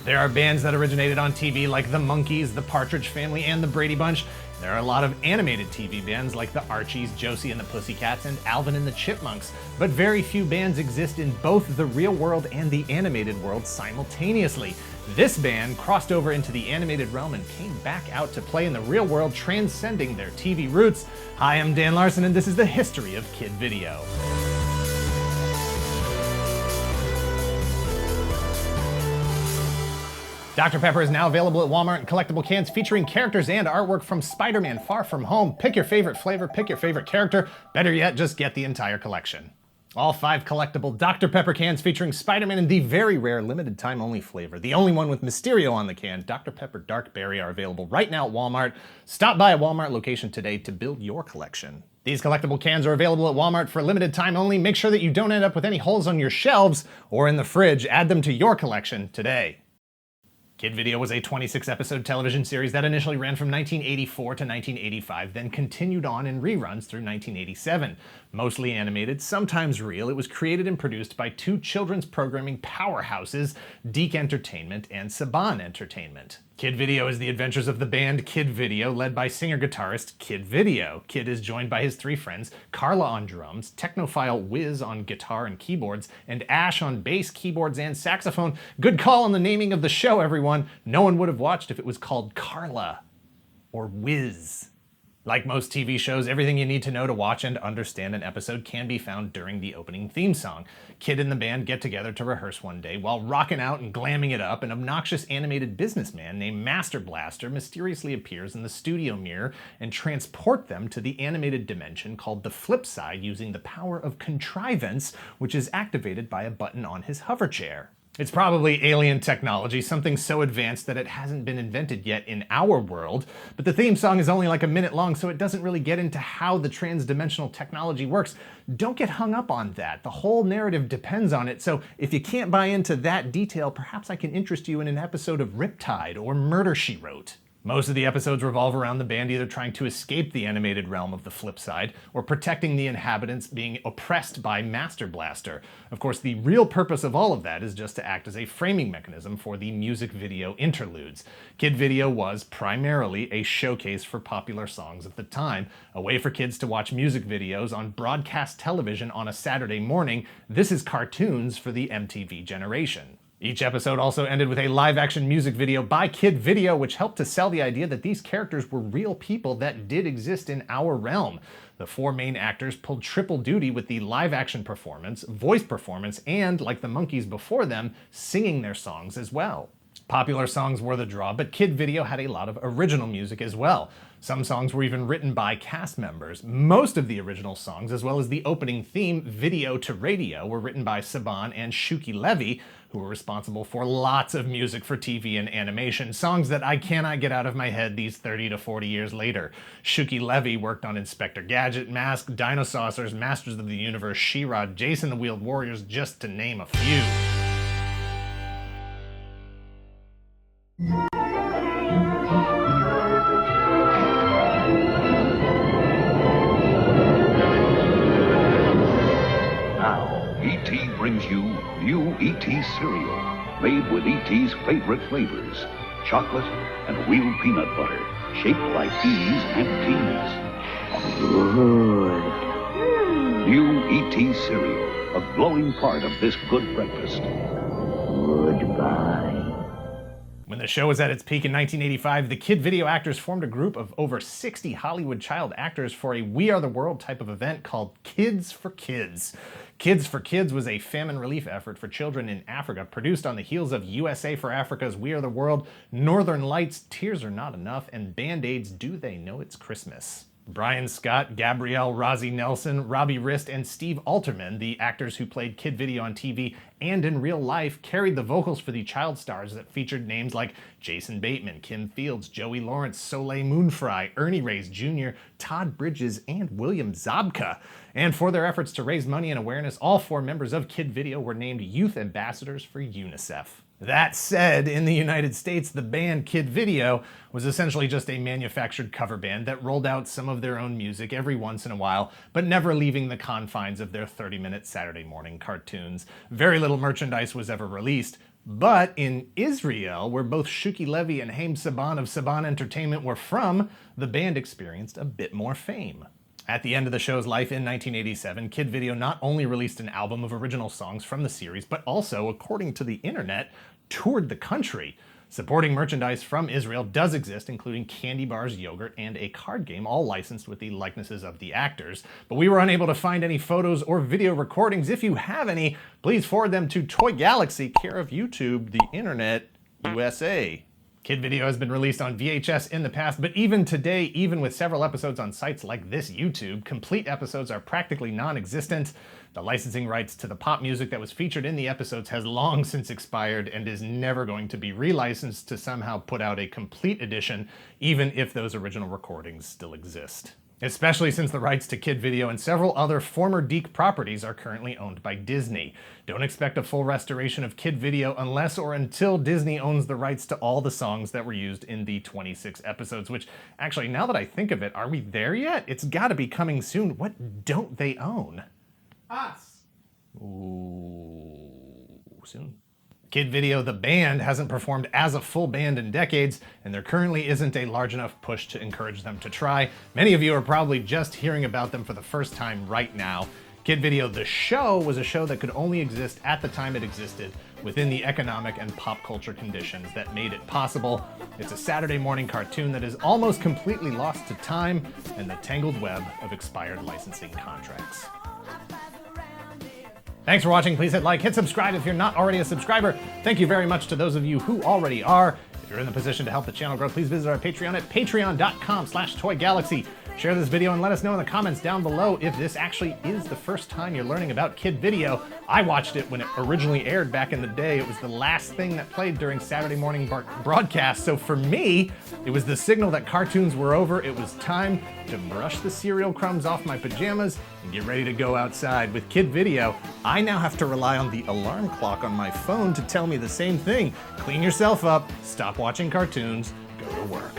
There are bands that originated on TV like the Monkees, the Partridge Family, and the Brady Bunch. There are a lot of animated TV bands like the Archies, Josie and the Pussycats, and Alvin and the Chipmunks, but very few bands exist in both the real world and the animated world simultaneously. This band crossed over into the animated realm and came back out to play in the real world, transcending their TV roots. Hi, I'm Dan Larson, and this is the history of Kid Video. Dr. Pepper is now available at Walmart in collectible cans featuring characters and artwork from Spider-Man Far From Home. Pick your favorite flavor, pick your favorite character. Better yet, just get the entire collection. All 5 collectible Dr. Pepper cans featuring Spider-Man in the very rare limited time only flavor. The only one with Mysterio on the can, Dr. Pepper Dark Berry, are available right now at Walmart. Stop by a Walmart location today to build your collection. These collectible cans are available at Walmart for a limited time only. Make sure that you don't end up with any holes on your shelves or in the fridge. Add them to your collection today. Kid Video was a 26-episode television series that initially ran from 1984 to 1985, then continued on in reruns through 1987. Mostly animated, sometimes real, it was created and produced by 2 children's programming powerhouses, DIC Entertainment and Saban Entertainment. Kid Video is the adventures of the band Kid Video, led by singer-guitarist Kid Video. Kid is joined by his 3 friends, Carla on drums, technophile Wiz on guitar and keyboards, and Ash on bass, keyboards, and saxophone. Good call on the naming of the show, everyone. No one would have watched if it was called Carla or Wiz. Like most TV shows, everything you need to know to watch and understand an episode can be found during the opening theme song. Kid and the band get together to rehearse one day. While rocking out and glamming it up, an obnoxious animated businessman named Master Blaster mysteriously appears in the studio mirror and transport them to the animated dimension called the Flip Side using the power of contrivance, which is activated by a button on his hover chair. It's probably alien technology, something so advanced that it hasn't been invented yet in our world, but the theme song is only like a minute long, so it doesn't really get into how the trans-dimensional technology works. Don't get hung up on that. The whole narrative depends on it, so if you can't buy into that detail, perhaps I can interest you in an episode of Riptide or Murder, She Wrote. Most of the episodes revolve around the band either trying to escape the animated realm of the Flip Side or protecting the inhabitants being oppressed by Master Blaster. Of course, the real purpose of all of that is just to act as a framing mechanism for the music video interludes. Kid Video was primarily a showcase for popular songs at the time, a way for kids to watch music videos on broadcast television on a Saturday morning. This is cartoons for the MTV generation. Each episode also ended with a live-action music video by Kid Video, which helped to sell the idea that these characters were real people that did exist in our realm. The 4 main actors pulled triple duty with the live-action performance, voice performance, and, like the Monkees before them, singing their songs as well. Popular songs were the draw, but Kid Video had a lot of original music as well. Some songs were even written by cast members. Most of the original songs, as well as the opening theme, Video to Radio, were written by Saban and Shuki Levy, who were responsible for lots of music for TV and animation, songs that I cannot get out of my head these 30 to 40 years later. Shuki Levy worked on Inspector Gadget, Mask, Dinosaucers, Masters of the Universe, She-Ra, Jason the Wheeled Warriors, just to name a few. Now, E.T. brings you new E.T. cereal, made with E.T.'s favorite flavors, chocolate and real peanut butter, shaped like E's and T's. Good. New E.T. cereal, a glowing part of this good breakfast. Goodbye. When the show was at its peak in 1985, the Kid Video actors formed a group of over 60 Hollywood child actors for a We Are the World type of event called Kids for Kids. Kids for Kids was a famine relief effort for children in Africa, produced on the heels of USA for Africa's We Are the World, Northern Lights, Tears Are Not Enough, and Band-Aids' Do They Know It's Christmas. Brian Scott, Gabrielle Rozzy Nelson, Robbie Rist, and Steve Alterman, the actors who played Kid Video on TV and in real life, carried the vocals for the child stars that featured names like Jason Bateman, Kim Fields, Joey Lawrence, Soleil Moonfry, Ernie Reyes Jr., Todd Bridges, and William Zabka. And for their efforts to raise money and awareness, all 4 members of Kid Video were named Youth Ambassadors for UNICEF. That said, in the United States, the band Kid Video was essentially just a manufactured cover band that rolled out some of their own music every once in a while, but never leaving the confines of their 30-minute Saturday morning cartoons. Very little merchandise was ever released. But in Israel, where both Shuki Levy and Haim Saban of Saban Entertainment were from, the band experienced a bit more fame. At the end of the show's life in 1987, Kid Video not only released an album of original songs from the series, but also, according to the internet, toured the country. Supporting merchandise from Israel does exist, including candy bars, yogurt, and a card game, all licensed with the likenesses of the actors. But we were unable to find any photos or video recordings. If you have any, please forward them to Toy Galaxy, care of YouTube, the Internet, USA. Kid Video has been released on VHS in the past, but even today, even with several episodes on sites like this YouTube, complete episodes are practically non-existent. The licensing rights to the pop music that was featured in the episodes has long since expired and is never going to be relicensed to somehow put out a complete edition, even if those original recordings still exist. Especially since the rights to Kid Video and several other former DIC properties are currently owned by Disney. Don't expect a full restoration of Kid Video unless or until Disney owns the rights to all the songs that were used in the 26 episodes, which actually, now that I think of it, are we there yet? It's gotta be coming soon. What don't they own? Us. Ooh, soon. Kid Video, the band, hasn't performed as a full band in decades, and there currently isn't a large enough push to encourage them to try. Many of you are probably just hearing about them for the first time right now. Kid Video, the show, was a show that could only exist at the time it existed, within the economic and pop culture conditions that made it possible. It's a Saturday morning cartoon that is almost completely lost to time and the tangled web of expired licensing contracts. Thanks for watching. Please hit like, hit subscribe if you're not already a subscriber. Thank you very much to those of you who already are. If you're in the position to help the channel grow, please visit our Patreon at patreon.com/toygalaxy. Share this video and let us know in the comments down below if this actually is the first time you're learning about Kid Video. I watched it when it originally aired back in the day. It was the last thing that played during Saturday morning broadcasts. So for me, it was the signal that cartoons were over. It was time to brush the cereal crumbs off my pajamas and get ready to go outside. With Kid Video, I now have to rely on the alarm clock on my phone to tell me the same thing. Clean yourself up, stop watching cartoons, go to work.